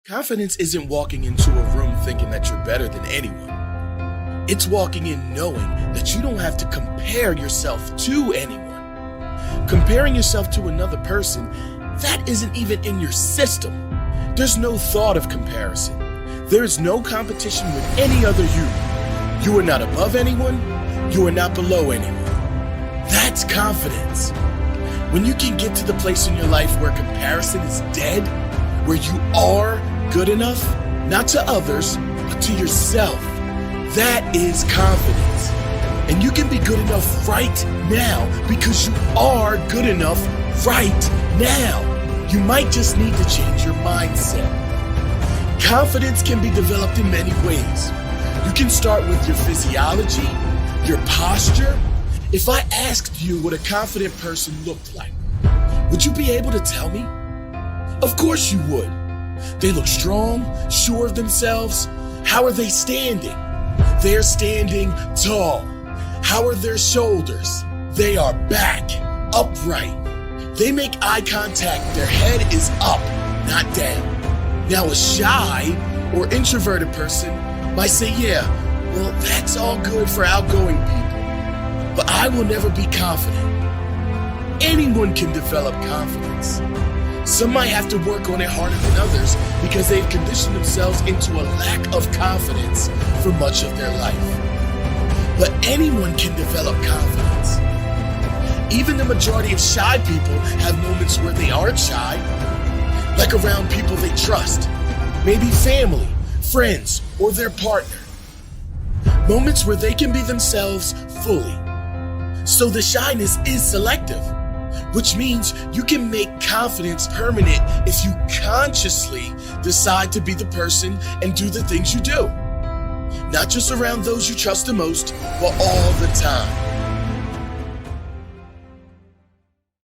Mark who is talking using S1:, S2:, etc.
S1: Confidence isn't walking into a room thinking that you're better than anyone. It's walking in knowing that you don't have to compare yourself to anyone. Comparing yourself to another person, that isn't even in your system. There's no thought of comparison. There's no competition with any other you. You are not above anyone. You are not below anyone. That's confidence. When you can get to the place in your life where comparison is dead, where you are good enough, not to others, but to yourself. That is confidence. And you can be good enough right now because you are good enough right now. You might just need to change your mindset. Confidence can be developed in many ways. You can start with your physiology, your posture. If I asked you what a confident person looked like, would you be able to tell me? Of course you would. They look strong, sure of themselves. How are they standing? They're standing tall. How are their shoulders? They are back, upright. They make eye contact. Their head is up, not down. Now a shy or introverted person might say, yeah, well, that's all good for outgoing people, but I will never be confident. Anyone can develop confidence. Some might have to work on it harder than others because they've conditioned themselves into a lack of confidence for much of their life. But anyone can develop confidence. Even the majority of shy people have moments where they aren't shy, like around people they trust, maybe family, friends, or their partner. Moments where they can be themselves fully. So the shyness is selective, which means you can make confidence permanent if you consciously decide to be the person and do the things you do. Not just around those you trust the most, but all the time.